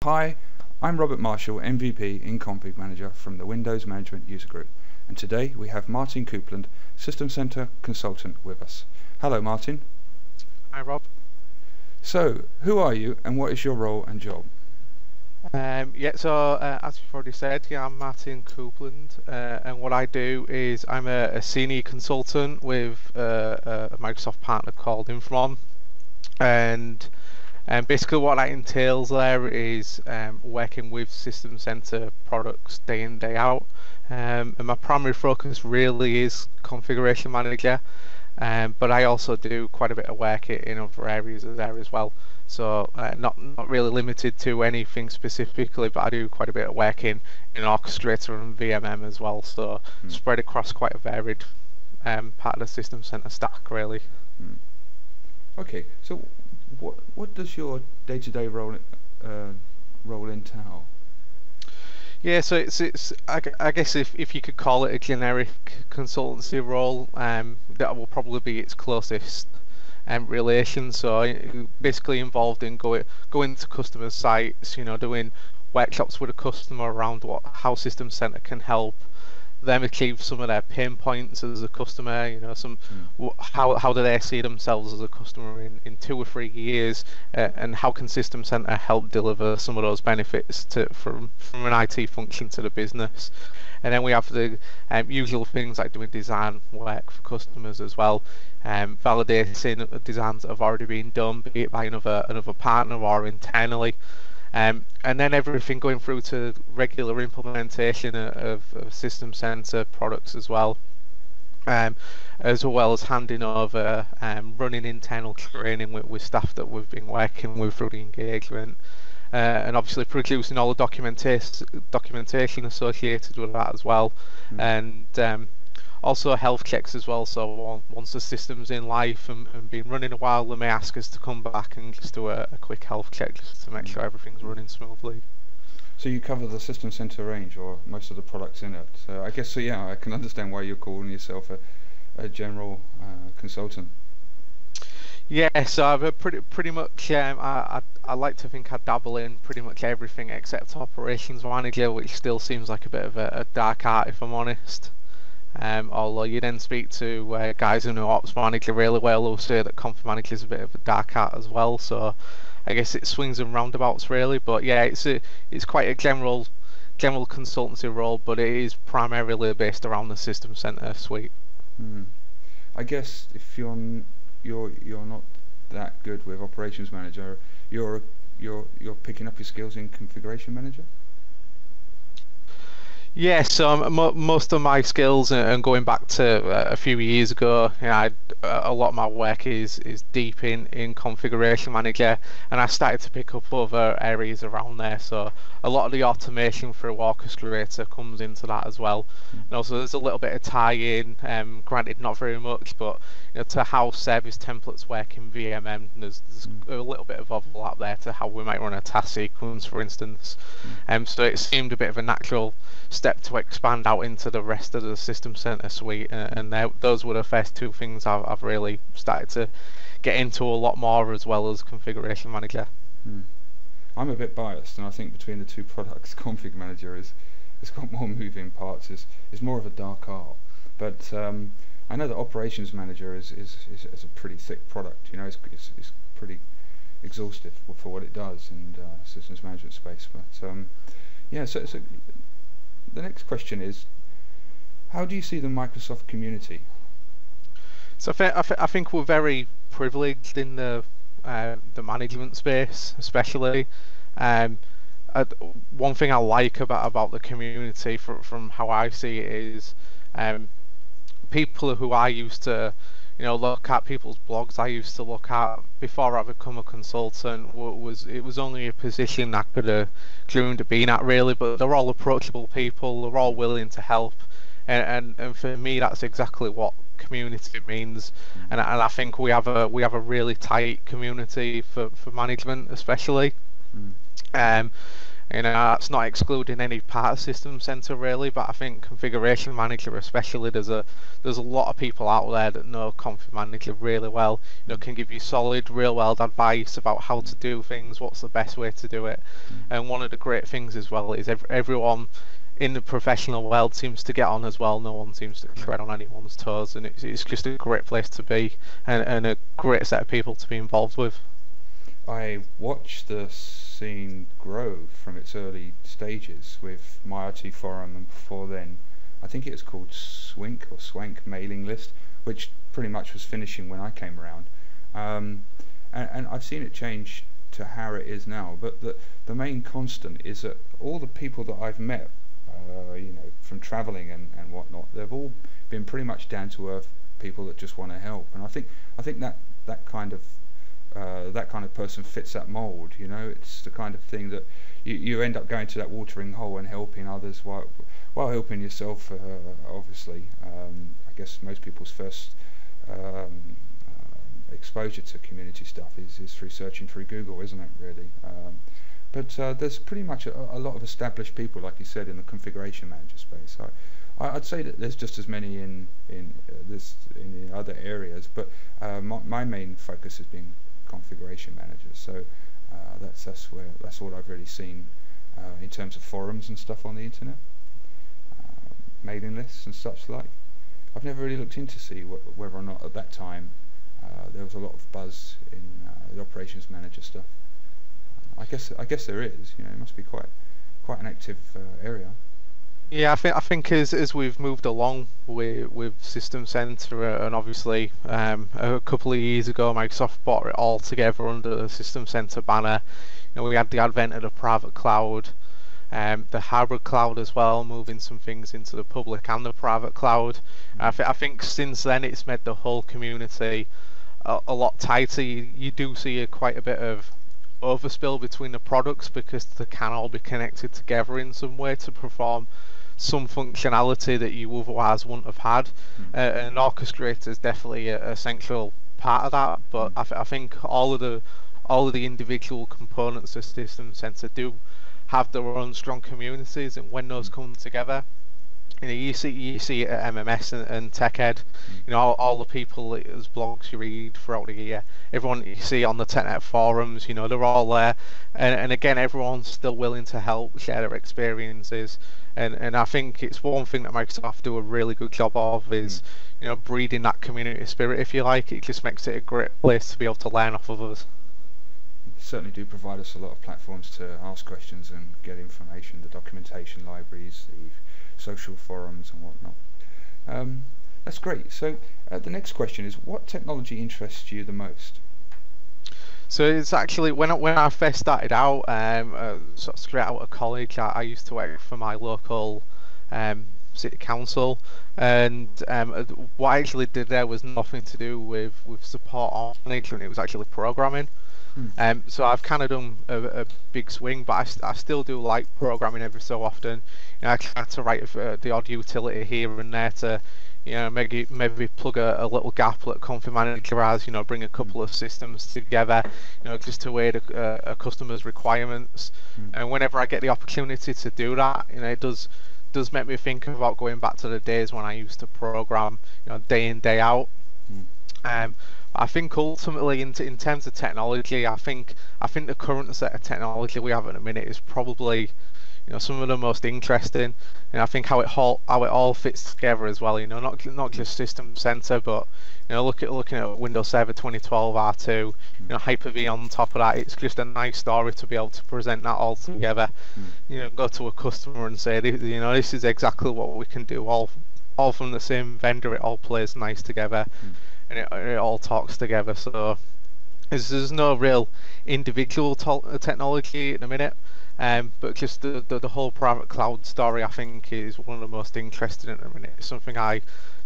Hi, I'm Robert Marshall, MVP in Config Manager from the Windows Management User Group, and today we have Martyn Coupland, System Center Consultant, with us. Hello Martyn. Hi Rob. So, who are you and what is your role and job? As you've already said, I'm Martyn Coupland, and what I do is I'm a senior consultant with a Microsoft partner called Infrom, and basically what that entails there is working with System Center products day in, day out, and my primary focus really is Configuration Manager, but I also do quite a bit of work in other areas there as well. So not really limited to anything specifically, but I do quite a bit of work in Orchestrator and VMM as well. So spread across quite a varied part of the System Center stack, really. Okay, so what does your day-to-day role entail? Yeah, so I guess if you could call it a generic consultancy role, that will probably be its closest relation. So basically involved in going to customer sites, doing workshops with a customer around how System Center can help them achieve some of their pain points as a customer. How do they see themselves as a customer in 2 or 3 years, and how can System Center help deliver some of those benefits from an IT function to the business. And then we have the usual things like doing design work for customers as well, validating designs that have already been done, be it by another partner or internally. And then everything going through to regular implementation of System Center products as well as handing over, running internal training with staff that we've been working with through the engagement, and obviously producing all the documentation associated with that as well, and also health checks as well. So once the system's in life and been running a while, they may ask us to come back and just do a quick health check just to make sure everything's running smoothly. So you cover the System Center range, or most of the products in it. So I guess, I can understand why you're calling yourself a general consultant. Yeah, so I've pretty much I like to think I dabble in pretty much everything except operations manager, which still seems like a bit of a dark art, if I'm honest. Although you then speak to guys who know ops manager really well, who'll say that conf manager is a bit of a dark art as well. So I guess it swings and roundabouts really. But yeah, it's quite a general consultancy role, but it is primarily based around the System Center suite. I guess if you're not that good with operations manager, you're picking up your skills in configuration manager. Yeah, so most of my skills, and going back to a few years ago, a lot of my work is deep in Configuration Manager, and I started to pick up other areas around there. So a lot of the automation through Orchestrator comes into that as well. And also there's a little bit of tie-in, granted not very much, but to how service templates work in VMM. There's a little bit of overlap there to how we might run a task sequence, for instance. So it seemed a bit of a natural step to expand out into the rest of the System Center suite, and those were the first two things I've really started to get into a lot more, as well as Configuration Manager. I'm a bit biased, and I think between the two products, Config Manager has got more moving parts, is more of a dark art. But I know that Operations Manager is a pretty thick product. It's pretty exhaustive for what it does in systems management space. But so the next question is, how do you see the Microsoft community? So I think we're very privileged in the management space, especially. One thing I like about the community, from how I see it, is people who I used to look at, people's blogs I used to look at before I become a consultant. It was only a position I could have dreamed of being at, really, but they're all approachable people, they're all willing to help, and for me that's exactly what community means. And I think we have a really tight community for management especially. You know, that's not excluding any part of System Center really, but I think Configuration Manager especially, there's a lot of people out there that know Config Manager really well. You know, can give you solid, real world advice about how to do things, what's the best way to do it. And one of the great things as well is everyone in the professional world seems to get on as well. No one seems to tread on anyone's toes, and it's just a great place to be, and a great set of people to be involved with. I watched the scene grow from its early stages with my IT forum, and before then I think it was called Swink or Swank mailing list, which pretty much was finishing when I came around, and I've seen it change to how it is now, but the main constant is that all the people that I've met, you know, from travelling and whatnot, they've all been pretty much down to earth people that just want to help, and I think that kind of person fits that mould. You know, it's the kind of thing that you end up going to that watering hole and helping others while helping yourself. Obviously, I guess most people's first exposure to community stuff is through searching through Google, isn't it? Really. But there's pretty much a lot of established people, like you said, in the configuration manager space. I'd say that there's just as many in the other areas, but my main focus has been configuration manager. So that's all I've really seen in terms of forums and stuff on the internet, mailing lists and such like. I've never really looked into see whether or not at that time there was a lot of buzz in the operations manager stuff. I guess there is. You know, it must be quite an active area. Yeah, I think as we've moved along with System Center, and obviously a couple of years ago Microsoft brought it all together under the System Center banner. You know, we had the advent of the private cloud, the hybrid cloud as well, moving some things into the public and the private cloud. I think since then it's made the whole community a lot tighter. You do see quite a bit of overspill between the products because they can all be connected together in some way to perform some functionality that you otherwise wouldn't have had. And orchestrator is definitely a essential part of that, but I think all of the individual components of System Center do have their own strong communities, and when those come together, you know, you see it at MMS and TechEd, you know, all the people whose blogs you read throughout the year, everyone you see on the TechNet forums, you know, they're all there, and again, everyone's still willing to help, share their experiences, and I think it's one thing that Microsoft do a really good job of is, you know, breeding that community spirit, if you like. It just makes it a great place to be able to learn off of us. Certainly do provide us a lot of platforms to ask questions and get information, the documentation libraries, the social forums and whatnot. That's great. So the next question is, what technology interests you the most? So it's actually when I first started out, sort of straight out of college, I used to work for my local city council, and what I actually did there was nothing to do with support or management. It was actually programming. So I've kind of done a big swing, but I still do like programming every so often. You know, I try to write the odd utility here and there to, you know, maybe plug a little gap that Config Manager has. You know, bring a couple of systems together. You know, just to aid a customer's requirements. And whenever I get the opportunity to do that, you know, it does make me think about going back to the days when I used to program, you know, day in day out. I think ultimately, in terms of technology, I think the current set of technology we have at the minute is probably, you know, some of the most interesting, and I think how it all fits together as well. You know, not just System Center, but, you know, looking at Windows Server 2012 R2, you know, Hyper-V on top of that. It's just a nice story to be able to present that all together. You know, go to a customer and say, you know, this is exactly what we can do, all from the same vendor. It all plays nice together. And it all talks together, so there's no real individual technology at the minute, but just the whole private cloud story, I think, is one of the most interesting at the minute. It's something I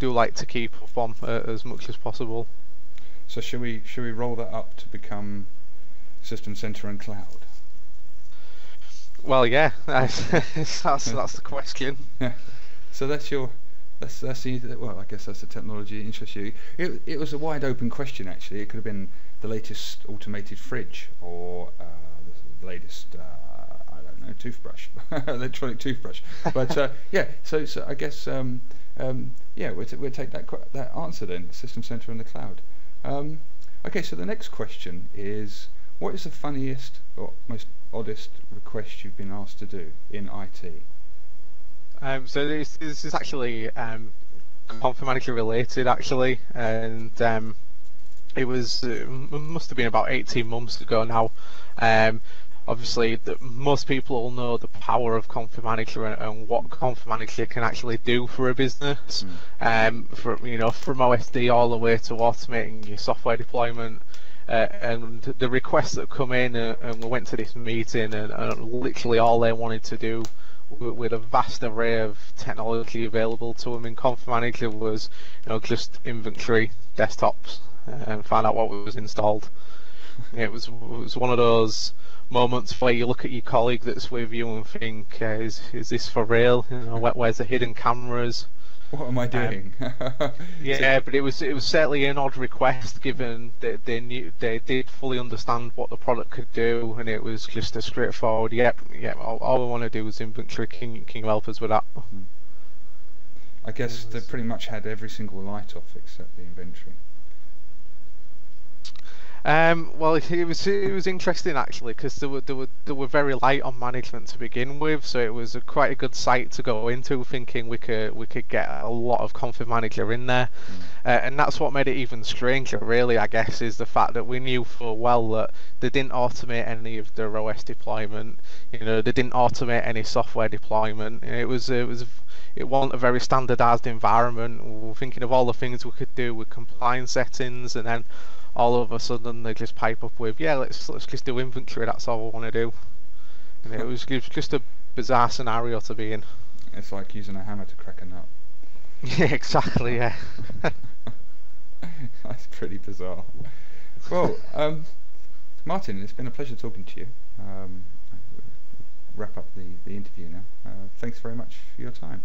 do like to keep up on as much as possible. So should we roll that up to become System Center and Cloud? Well, yeah, that's the question. Yeah. So that's well, I guess that's the technology that interests you. It was a wide open question, actually. It could have been the latest automated fridge, or the latest, I don't know, toothbrush, electronic toothbrush. But yeah, so I guess yeah, we'll take that answer then, System Center in the cloud. Okay, so the next question is, what is the funniest or most oddest request you've been asked to do in IT? So this is actually Config Manager related actually, and it was must have been about 18 months ago now. Obviously, most people all know the power of Config Manager and what Config Manager can actually do for a business. From OSD all the way to automating your software deployment. And the requests that come in, and we went to this meeting, and literally all they wanted to do, with a vast array of technology available to them in Config Manager, was just inventory desktops and find out what was installed. It was one of those moments where you look at your colleague that's with you and think, is this for real? Where's the hidden cameras? What am I doing? Yeah, but it was certainly an odd request, given that they did fully understand what the product could do, and it was just a straightforward, yep. All we want to do is inventory. Can you help us with that? I guess they pretty much had every single light off except the inventory. Well, it was interesting actually, because they were very light on management to begin with, so it was quite a good site to go into, thinking we could get a lot of Config Manager in there, and that's what made it even stranger, really. I guess is the fact that we knew full well that they didn't automate any of their OS deployment. They didn't automate any software deployment. It wasn't a very standardized environment. We were thinking of all the things we could do with compliance settings, and then all of a sudden they just pipe up with, let's just do inventory, that's all we want to do. And it was just a bizarre scenario to be in. It's like using a hammer to crack a nut. Yeah, exactly, yeah. That's pretty bizarre. Well, Martyn, it's been a pleasure talking to you. Wrap up the interview now. Thanks very much for your time.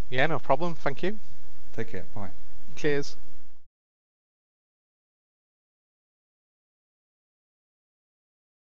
Yeah, no problem, thank you. Take care, bye. Cheers.